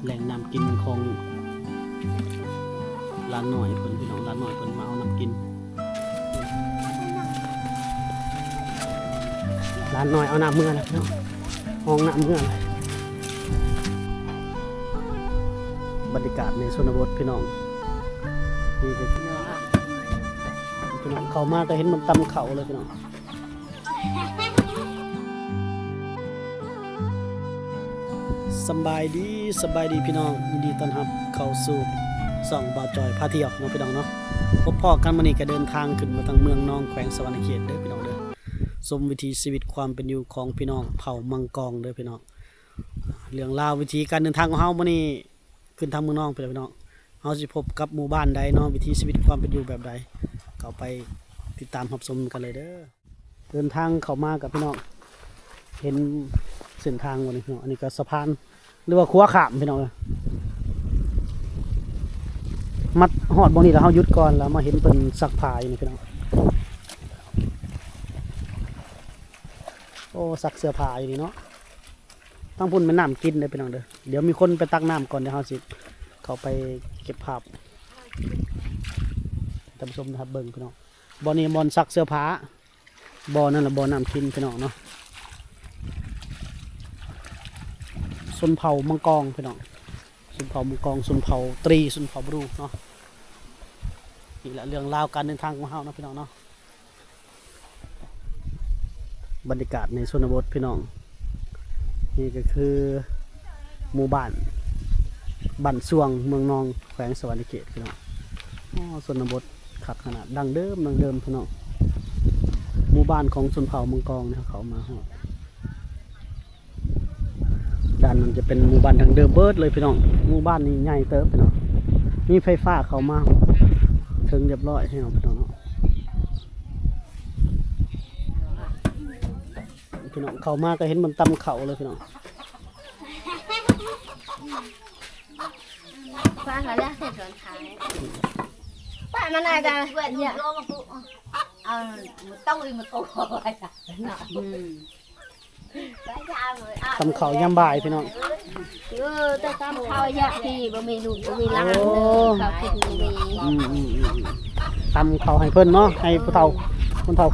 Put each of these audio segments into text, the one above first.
แหล่งน้ำกินของร้านหน่อยเพิ่นพี่น้องร้านหน่อยเพิ่นมาเอาน้ำกินร้านหน่อยเอาน้ำเมื่อนะพี่น้องห้องน้ำเมื่อเลยบรรยากาศในชนบทพี่น้องนี่ก็พี่น้องเข้ามาก็เห็นมันตำเขาเลยพี่น้องสบายดีพี่น้องยินดีต้อนรับเข้าสู่ส่องบ่าวจอยพาเที่ยวน้องพี่น้องเนาะพบพ่อกันมื้อนี้ก็เดินทางขึ้นมาทางเมืองนองแขวงสวรรณเขตเด้อพี่น้องเด้อชมวิถีชีวิตความเป็นอยู่ของพี่น้องเผ่ามังกรเด้อพี่น้องเรื่องราววิธีการเดินทางของเฮามื้อนี้ขึ้นทางเมืองนองไปพี่น้องเฮาสิพบกับหมู่บ้านใดเนาะวิถีชีวิตความเป็นอยู่แบบใดก็ไปติดตามรับชมกันเลยเด้อเดินทางเข้ามากับพี่น้องเห็นเส้นทางวันนี้พี่น้องอันนี้ก็สะพานหรือว่าขัวขามพี่น้องมัดหอดบางนี้แล้วเฮาหยุดก่อนแล้วมาเห็นเป็นซักผ้าอยู่นี่พี่น้องโอ้ซักเสื้อผ้าอยู่นี่เนาะตั้งพุ่นเป็นน้ำกินเลยพี่น้องเด้อเดี๋ยวมีคนไปตักน้ำก่อนเดี๋ยวเฮาสิเข้าไปเก็บภาพท่านผู้ชมนะครับเบิ่งพี่น้องบ่อนี้บ่อนซักเสื้อผ้าบ่อนั่นแหละบ่อน้ำกินพี่น้องเนาะชนเผ่ามังกรพี่น้องชนเผ่ามังกรชนเผ่าตรีชนเผ่าบรูเนาะนี่แหละเรื่องราวการเดินทางของเฮานะพี่น้องเนาะบรรยากาศในชนบทพี่น้องนี่ก็คือหมู่บ้านบ้านสวงเมืองนองแขวงสวรรณเขตพี่น้องชนบทขัดขนาดดังเดิมพี่น้องหมู่บ้านของชนเผ่ามังกรนะครับเขามาฮอดด้านนั้นจะเป็นหมู่บ้านดังเดิมเบิดเลยพี่น้องหมู่บ้านนี้ใหญ่เติบพี่น้องมีไฟฟ้าเข้ามาถึงเรียบร้อยพี่น้องพี่น้องเข้ามาก็เห็นมันตำเขาเลยพี่น้องป้าเขาเรียกเสร็จก่อนขายป้ามันอะไรเว้ยเนี่ยเอาต้องรีมาโตอะไรอ่ะตำเขาย่ำบ่ายพี่น้องแต่ตำเขาอยากที่บะหมี่ลูกบะหมี่ล้างเขากินบะหมี่ตำเขาให้เพิ่นเนาะให้ผู้เฒ่า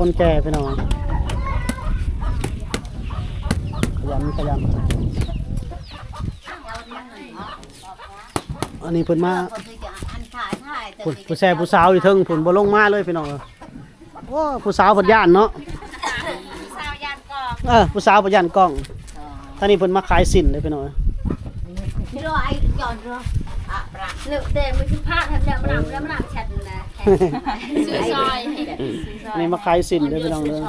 คนแก่พี่น้องขยันอันนี้เพิ่นมาผู้แซ่ผู้สาวอยู่เทิงเพิ่นบ่ลงมาเลยพี่น้องโอ้ผู้สาวเพิ่นย่านเนาะผู้สาวย่านกองผู้สาวเพิ่นย่านกล้องตอนนี้เพิ่นมาขายสินเลยพี่น้องนี่รอไอ้จอนรอเลือกเต็มมือชิ้นผ้าทำแล้วมันหลังฉันนะซื้อซอยนี่มาขายสินเลยพี่น้องเลย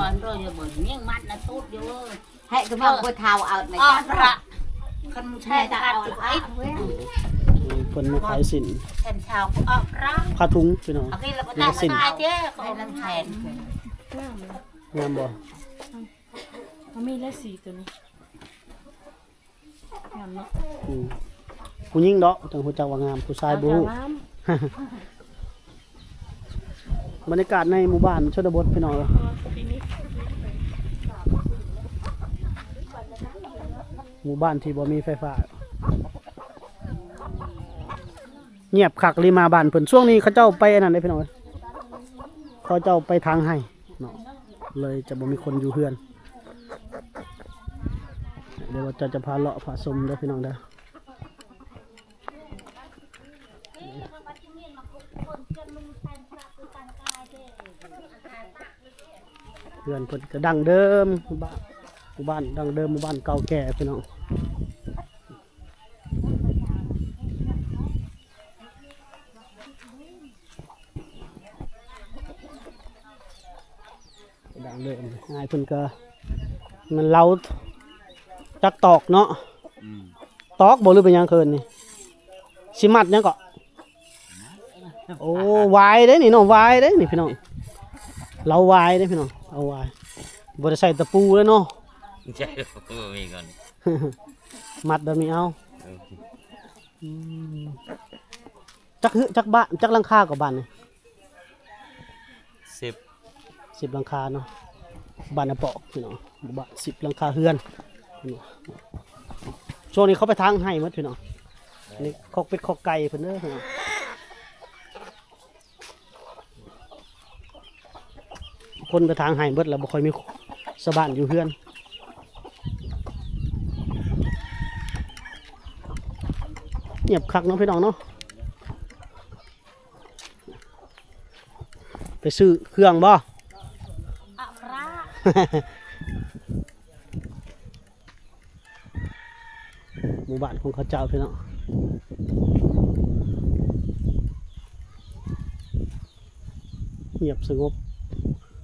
ให้กำลังไปเท้าเอาไหนจ้าพระคนมุชัยจะเอาไอ้เพิ่นมาขายสินเป็นชาวออกร้านผ้าถุงพี่น้องนี่ก็สินเจ๊ของนั่นแทนงามบ่มันมีและสีตัวนี้งามเนาะผู้หญิงดอกจังฮู้จักว่างามผู้ชายบ่ฮู้บรรยากาศในหมู่บ้านชนบทพี่น้องหมู่บ้านที่บ่มีไฟฟ้าเงียบคักเลยมาบ้านเพิ่นช่วงนี้เขาเจ้าไปนั่นได้พี่น้องเขาเจ้าไปทางให้เนาะเลยจะบ่มีคนอยู่เฮือนเดี๋ยวเราจะพาเลาะพาชมเด้อพี่น้องเด้อเฮือนเพิ่นก็ดังเดิมหมู่บ้านดังเดิมหมู่บ้านเก่าแก่พี่น้องดังเดิมง่ายเพิ่นก็มันเล้าจักตอกเนาะตอกบ่หรือเป็นหยังเคินนี่สิมัดหยังก็โอ้วายเด้นี่น้องวายเด้นี่พี่น้องเราวายเด้พี่น้องเอาวายบ่ได้ใส่ตะปูเลยเนาะใช่มีก่อนมัดแบบนี้เอาจักบ้านจักหลังคากับบ้านนี่10หลังคาเนาะบ้านน่ะเปาะพี่น้องบ้าน10หลังคาเฮือนช่วงนี้เขาไปทางให้หมดพี่น้อง นี่คอกเป็ดคอกไก่เพิ่นเด้อคนไปทางไห้เบิดแล้วบ่ค่อยมีชาวบ้านอยู่เฮือนเงียบคักเนาะพี่น้องเนาะไปซื้อเครื่องบ่ อะปลา หมู่บ้านของเขาเจ้าพี่น้องเงียบสงบ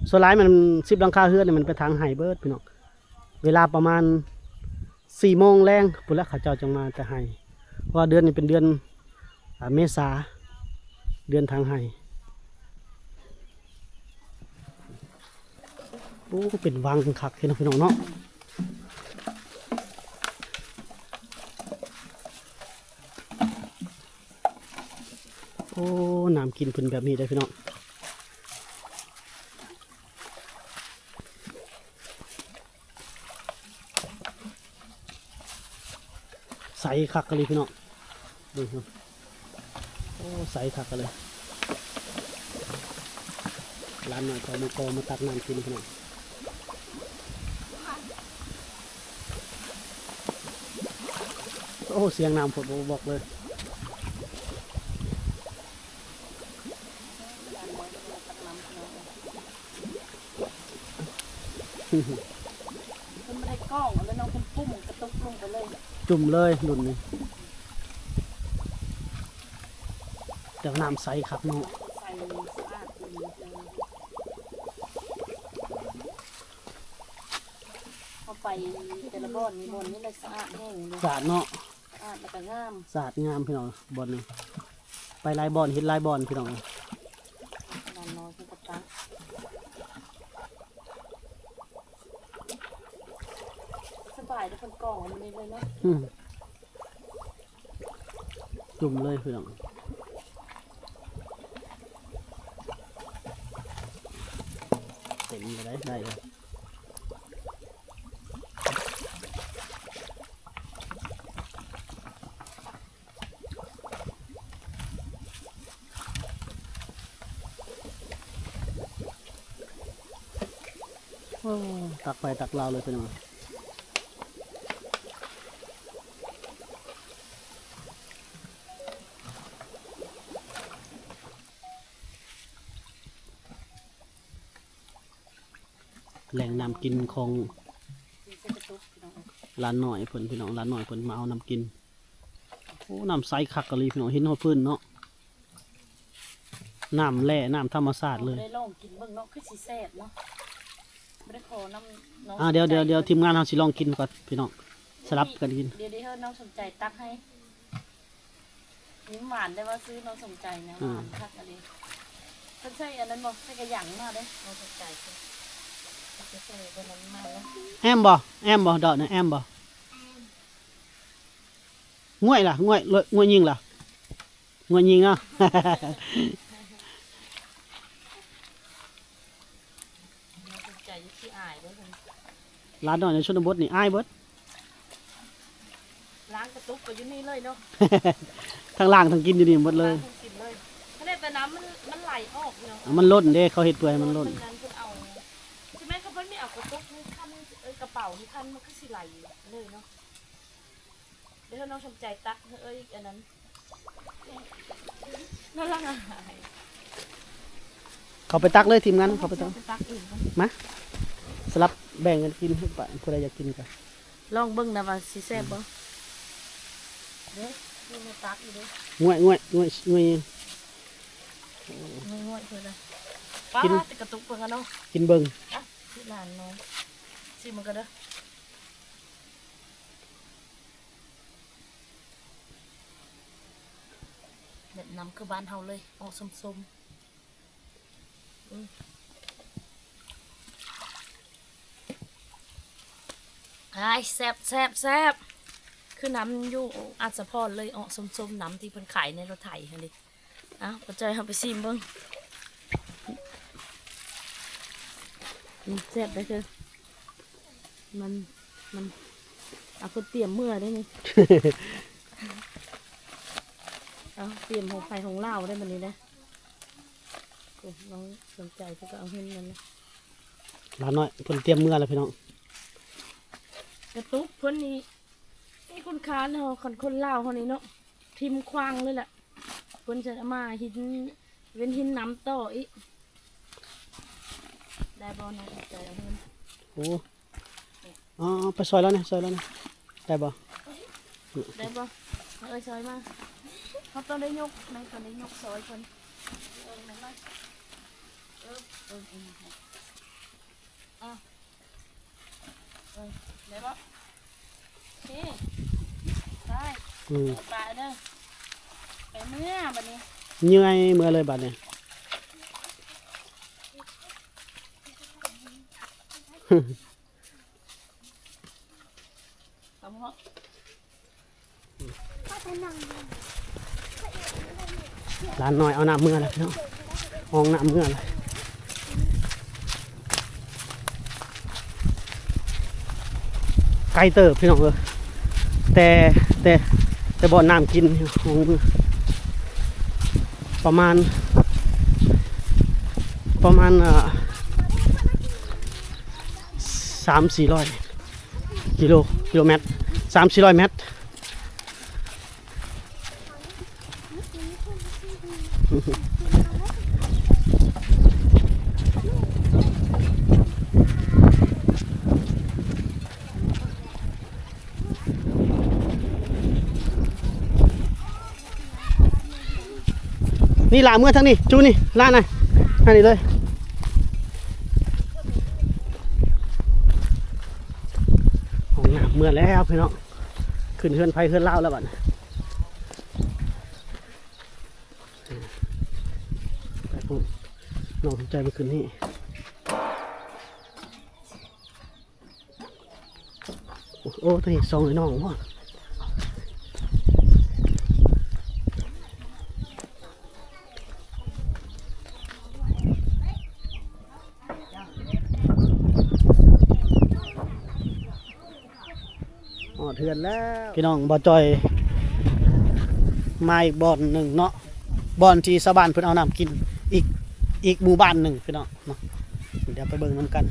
ส่วนร้ายมัน10หลังคาเฮือนเนี่ยมันไปทางไห้เบิดพี่น้องเวลาประมาณ4 โมงแรงพุ่นแล้วเขาเจ้าจังมาแต่ไห้เพราะว่าเดือนนี้เป็นเดือนเมษาเดือนทางไห้โอ้เป็นวังคักพี่น้องเนาะโอ้น้ำกินเพิ่นแบบนี้ได้พี่น้องใสคักกันเลยพี่น้องดูครับโอ้ใสคักกันเลยร้านหน่อยก็มาโกมาตักน้ำกินพี่น้องโอ้เสียงน้ำฝนบอกเลย มันไม่ได้กล้องแล้วน้องเป็นปุ้มกระตุกลงไปเลย จุ่มเลยรุ่นนี้แต่น้ำใสคักเนาะ ใส่สะอาดดีเลยเข้าไปแต่ละบ่อนมีบ่อนนี่เลยสะอาดแห้งเลย สะอาดเนาะ สะอาดแล้วก็งาม สะอาดงามพี่น้องบอลนี่ไปลายบอลเห็นลายบอลพี่น้อง นอนนอนที่กระตักสบายแล้วคนกล้องมันนี่เลยเนาะ อืมจุ่มเลยพี่น้องเต็มไปได้เลยโอ้ตักไปตักเราเลยพี่น้องแหล่งน้ำกินของ มีเส้นกระตุกพี่น้อง ร้านหน่อยเพิ่นพี่น้องร้านหน่อยเพิ่นมาเอาน้ำกินโอ้น้ำใสคักกะลีพี่น้องเห็นหัวพื้นเนาะน้ำแร่น้ำธรรมชาติเลย ได้ลองกินเบิ่งเนาะคือสิแซ่บเนาะไม่ได้ขอน้ำน้อง เดี๋ยวทีมงานเราสิลองกินก่อนพี่น้องสลับกันกิน เดี๋ยวเฮ้น้องสนใจตักให้ยิ้มหวานได้ว่าซื้อน้องสนใจนะหวานคักอะไรเพิ่นใส่อันนั้นบ่ใส่กระหยังมาเด้น้องสนใจเพิ่นจะใส่ตัวนั้นมาแล้ว แอมบ่ดอกนะแอมบ่ง่วยล่ะง่วยยิงล่ะง่วยยิงเนาะ น้องสนใจอยิ่ที่อายเด้อเพิ่น ร้านหน่อยในชนบทนี่อ้ายเบิด ล้างกระตุกไปอยู่นี่เลยเนาะ ทั้งล่างทั้งกินอยู่นี่หมดเลย ล้างทั้งกินเลยถ้าได้แต่น้ำมันไหลออกเนาะ มันล้นเด้เขาเฮ็ดเปื่อยมันล้น เพิ่นเอาใช่ไหมเขาเพิ่นไม่เอากระตุกนี่คันกระเป๋านี่คันมันก็สิไหลเลยเนาะเดี๋ยวน้องสนใจตักอันนั้นน่ารักอ่ะ เขาไปตักเลยทีมงานเขาไปตัก ตักเอง มาสลับแบ่งกันกินให้ปะผู้ใดอยากกินกัน ลองเบิ่งนะว่าสิแซ่บบ่เด้อนี่มาตักอยู่เด้อ ง่วยยิง ง่อยๆเพิ่นน่ะป้า กิน แต่กระตุกเพิ่นกันเนาะ กินเบิ่ง อ่ะที่ร้านน้องสิมันก็เด้อแบบน้ำคือบ้านเฮาเลยออกส้มๆไอ้แซ่บคือน้ำอยู่อัศพรเลยออกส้มๆน้ำที่เพิ่นขายในรถไถหั่นดิอ้าวปัจจัยเฮาไปซิมเบิ่งแซ่บได้คือมันเอาเพิ่นเตรียมเมื่อได้นี่ เอาเตรียมของไผ่ของเล่าได้มันนี้นะโอ้น้องสนใจเพิ่นก็เอาเห็นมันนะ หลานน้อยเพิ่นเตรียมมือแล้วพี่น้อง กระตุกเพิ่นนี่คนค้านเฮาคนเล่าวเฮานี่เนาะทิมควางเลยแหละเพิ่นจะเอามาหินเว้นหินน้ำต่ออีกได้บ่นะใจเอาเห็น โอ้อ๋อไปซอยแล้วเนี่ยซอยแล้วเนี่ยได้บ่ ได้บ่เอ้ยซอยมาเขาต้องได้ยกในตอนได้ยกซอยเพิ่นนั่นเลยได้บ่โอเคได้ อืม ไปเด้อไปเมื่อบัดนี้ เหนื่อยเมื่อเลยบัดเนี่ย ทำเพราะ หลานน้อยเอาน้ำเมื่อแล้วพี่น้องห้องน้ำเมื่อแล้วไกลเติบพี่น้องแต่บ่อน้ำกินห้องเมื่อประมาณ300-400กิโลเมตร300-400 เมตรนี่ลาเมื่อทั้งนี้จูนี่ลาหน่อยอันนี้เลยห้องน้ำเมื่อแล้วพี่น้องขึ้นเฮือนไผเฮือนเล่าแล้วบัดไปพุ่งน้องสนใจไปขึ้นนี่โอ้ตัวนี้ซองเลยน้องว่ะเถื่อนแล้วพี่น้องบ่อจอยมาอีกบ่อนหนึ่งเนาะบ่อนที่ชาวบ้านเพิ่นเอาน้ำกินอีกหมู่บ้านหนึ่งพี่น้องเนาะเดี๋ยวไปเบิ่งน้ำกัน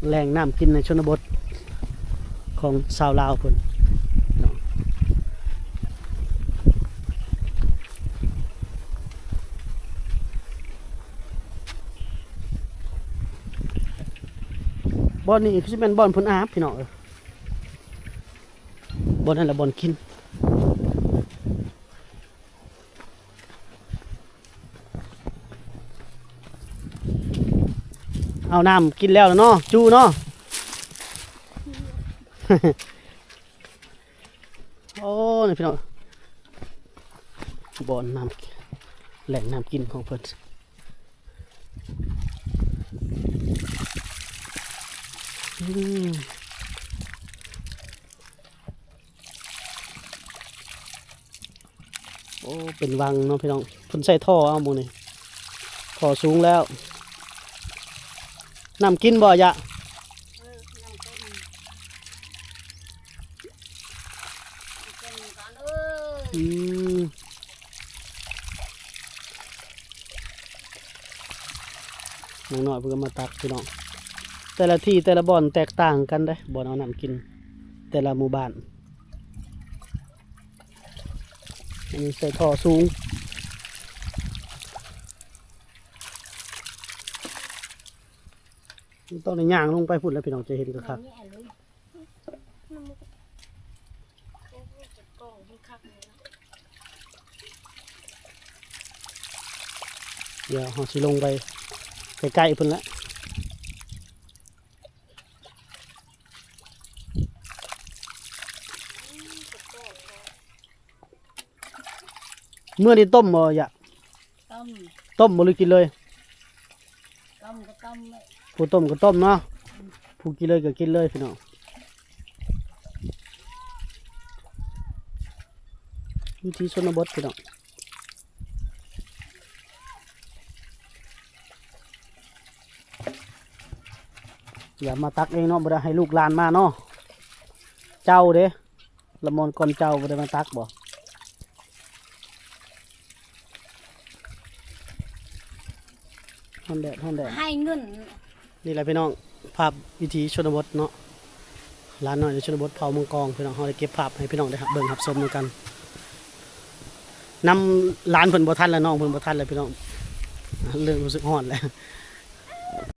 แหล่งน้ำกินในชนบทของชาวลาวเพิ่นเนาะบ่อนนี้คือสิเป็นบ่อนเพิ่นอาบพี่น้องบ่อนนั่นแหละบ่อนกินเอาน้ำกินแล้วเนาะจูเนาะ โอ้นี่พี่น้องบ่อนน้ำแหล่งน้ำกินของเพิ่นโอ้เป็นวังเนาะพี่น้องเพิ่นใส่ท่อเอาหมดนี่ท่อสูงแล้วน้ำกินบ่อยะอืมน้องน้อยเพิ่นก็มาตักพี่น้องแต่ละที่แต่ละบ่อนแตกต่างกันเด้บ่อนเอาน้ำกินแต่ละหมู่บ้านอันนี้ใส่ท่อสูงต้องในย่างลงไปพุ่นแล้วพี่น้องจะเห็นก็ครับเดี๋ยวเราสิลงไปใกล้ๆพุ่นแล้วเมื่อนี้ต้มบ่อยะ ต้ม ต้มบ่หรือกินเลย ต้มก็ต้มเลย ผู้ต้มก็ต้มเนาะผู้กินเลยก็กินเลยพี่น้องวิธีชนบทพี่น้องอย่ามาตักเองเนาะบ่ได้ให้ลูกหลานมาเนาะเจ้าเด้ ละมอนก่อนเจ้าบ่ได้มาตักบ่ฮ้อนแดด ให้เงิน นี่แหละพี่น้องภาพวิถีชนบทเนาะร้านน้อยในชนบทเผาเมืองกองพี่น้องเฮาได้เก็บภาพให้พี่น้องได้ครับเบิ่งครับชมด้วยกันนำร้านเพิ่นบ่ทันแล้วน้องเพิ่นบ่ทันแล้วพี่น้องเรื่องรู้สึกฮ้อนแล้ว